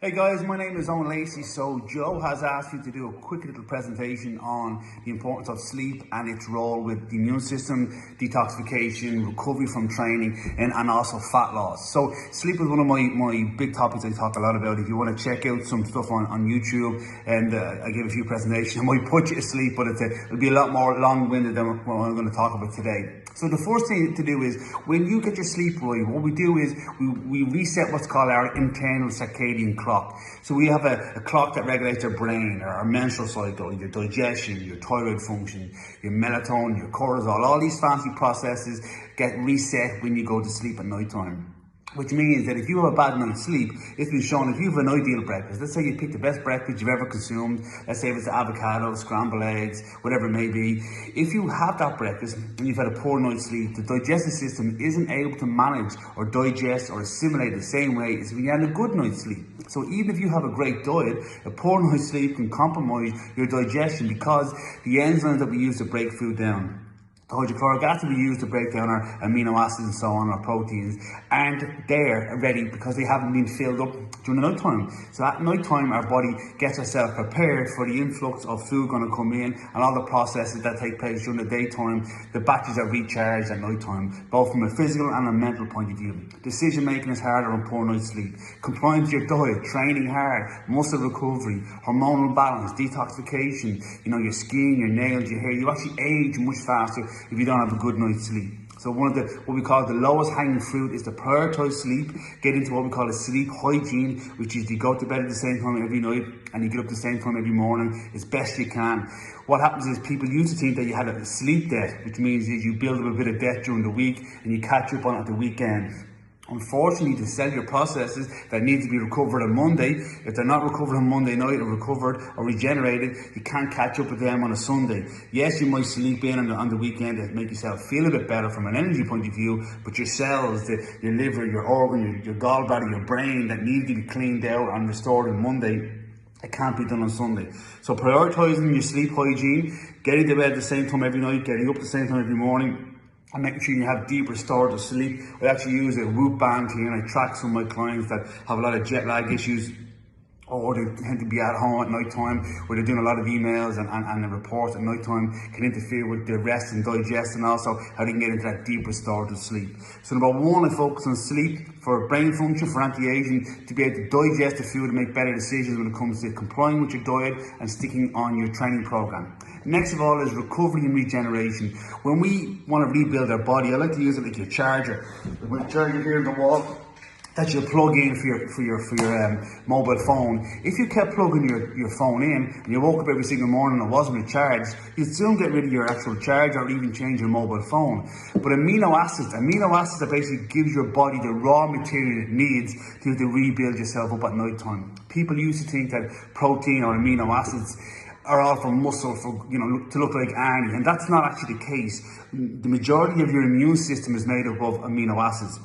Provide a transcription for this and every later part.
Hey guys, my name is Eoin Lacey. So Joe has asked me to do a quick little presentation on the importance of sleep and its role with the immune system, detoxification, recovery from training, and also fat loss. So sleep is one of my big topics I talk a lot about. If you want to check out some stuff on YouTube, and I give a few presentations, I might put you to sleep, but it'll be a lot more long-winded than what I'm going to talk about today. So the first thing to do is, when you get your sleep right, what we do is we reset what's called our internal circadian clock. So we have a clock that regulates your brain, our menstrual cycle, your digestion, your thyroid function, your melatonin, your cortisol. All these fancy processes get reset when you go to sleep at night time. Which means that if you have a bad night's sleep, it's been shown if you have an ideal breakfast, let's say you pick the best breakfast you've ever consumed, let's say if it's avocado, scrambled eggs, whatever it may be. If you have that breakfast and you've had a poor night's sleep, the digestive system isn't able to manage or digest or assimilate the same way as if you had a good night's sleep. So even if you have a great diet, a poor night's sleep can compromise your digestion because the enzymes that we use to break food down, hydrochloric acid we use to break down our amino acids and so on, our proteins, aren't there ready because they haven't been filled up during the night time. So at night time, our body gets itself prepared for the influx of food going to come in and all the processes that take place during the daytime. The batteries are recharged at night time, both from a physical and a mental point of view. Decision making is harder on poor night's sleep. Compliance to your diet, training hard, muscle recovery, hormonal balance, detoxification, your skin, your nails, your hair. You actually age much faster if you don't have a good night's sleep. So one of what we call the lowest hanging fruit is to prioritize sleep, get into what we call a sleep hygiene, which is you go to bed at the same time every night and you get up at the same time every morning as best you can. What happens is people used to think that you had a sleep debt, which means that you build up a bit of debt during the week and you catch up on it at the weekend. Unfortunately, the cellular processes that need to be recovered on Monday, if they're not recovered on Monday night or recovered or regenerated, you can't catch up with them on a Sunday. Yes, you might sleep in on the weekend to make yourself feel a bit better from an energy point of view, but your cells, your liver, your organ, your gallbladder, your brain that need to be cleaned out and restored on Monday, it can't be done on Sunday. So prioritizing your sleep hygiene, getting to bed at the same time every night, getting up at the same time every morning, and making sure you have deep restorative sleep. I actually use a Whoop band here, and I track some of my clients that have a lot of jet lag issues, or they tend to be at home at night time where they're doing a lot of emails and the reports at night time can interfere with their rest and digest, and also how they can get into that deep restorative sleep. So number one, I focus on sleep for brain function, for anti-aging, to be able to digest the food and make better decisions when it comes to complying with your diet and sticking on your training program. Next of all is recovery and regeneration. When we want to rebuild our body, I like to use it like your charger. With a charger here in the wall that you plug in for your mobile phone. If you kept plugging your phone in and you woke up every single morning and it wasn't recharged, you'd soon get rid of your actual charge or even change your mobile phone. But amino acids that basically gives your body the raw material it needs to rebuild yourself up at night time. People used to think that protein or amino acids are all for muscle, to look like Arnie, and that's not actually the case. The majority of your immune system is made up of amino acids.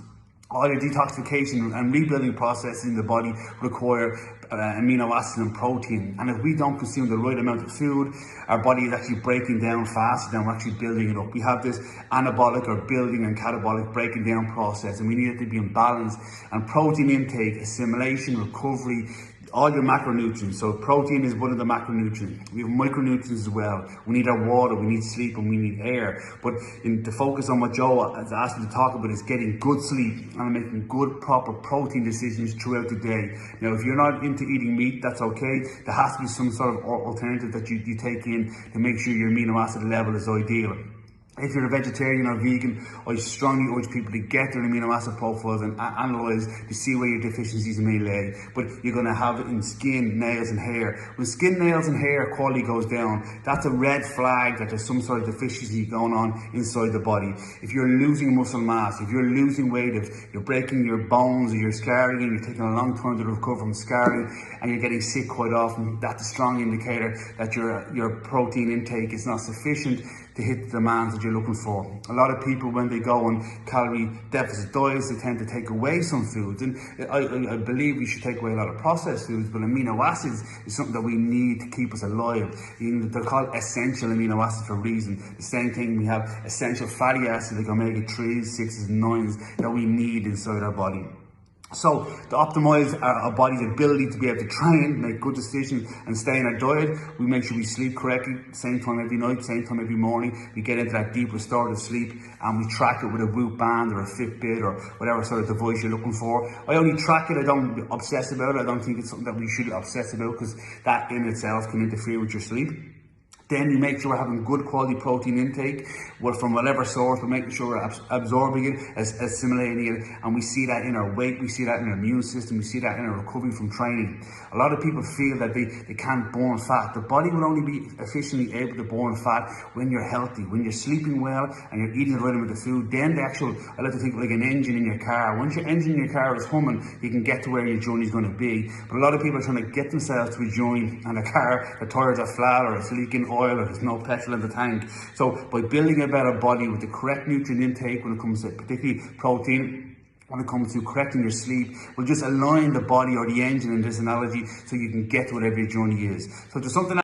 All your detoxification and rebuilding processes in the body require amino acids and protein. And if we don't consume the right amount of food, our body is actually breaking down faster than we're actually building it up. We have this anabolic or building and catabolic breaking down process, and we need it to be in balance. And protein intake, assimilation, recovery, all your macronutrients. So protein is one of the macronutrients. We have micronutrients as well. We need our water, we need sleep, and we need air. But to focus on what Joe has asked me to talk about is getting good sleep and making good, proper protein decisions throughout the day. Now, if you're not into eating meat, that's okay. There has to be some sort of alternative that you take in to make sure your amino acid level is ideal. If you're a vegetarian or vegan, I strongly urge people to get their amino acid profiles and analyze to see where your deficiencies may lay. But you're going to have it in skin, nails and hair. When skin, nails and hair quality goes down, that's a red flag that there's some sort of deficiency going on inside the body. If you're losing muscle mass, if you're losing weight, if you're breaking your bones or you're scarring and you're taking a long time to recover from scarring and you're getting sick quite often, that's a strong indicator that your protein intake is not sufficient to hit the demands that you're looking for. A lot of people, when they go on calorie deficit diets, they tend to take away some foods, and I believe we should take away a lot of processed foods, but amino acids is something that we need to keep us alive. They're called essential amino acids for a reason. The same thing, we have essential fatty acids like omega-3s, 6s and 9s that we need inside our body. So to optimize our body's ability to be able to train, make good decisions and stay in our diet, we make sure we sleep correctly, same time every night, same time every morning. We get into that deep restorative sleep and we track it with a Whoop band or a Fitbit or whatever sort of device you're looking for. I only track it, I don't obsess about it. I don't think it's something that we should obsess about because that in itself can interfere with your sleep. Then you make sure we're having good quality protein intake, from whatever source, we're making sure we're absorbing it, assimilating it, and we see that in our weight, we see that in our immune system, we see that in our recovery from training. A lot of people feel that they can't burn fat. The body will only be efficiently able to burn fat when you're healthy, when you're sleeping well and you're eating the right amount of food. Then I like to think like an engine in your car. Once your engine in your car is humming, you can get to where your journey is going to be. But a lot of people are trying to get themselves to a journey and a car, the tires are flat or it's leaking oil or there's no petrol in the tank. So by building a better body with the correct nutrient intake when it comes to particularly protein, when it comes to correcting your sleep, we'll just align the body or the engine in this analogy so you can get to whatever your journey is. So there's something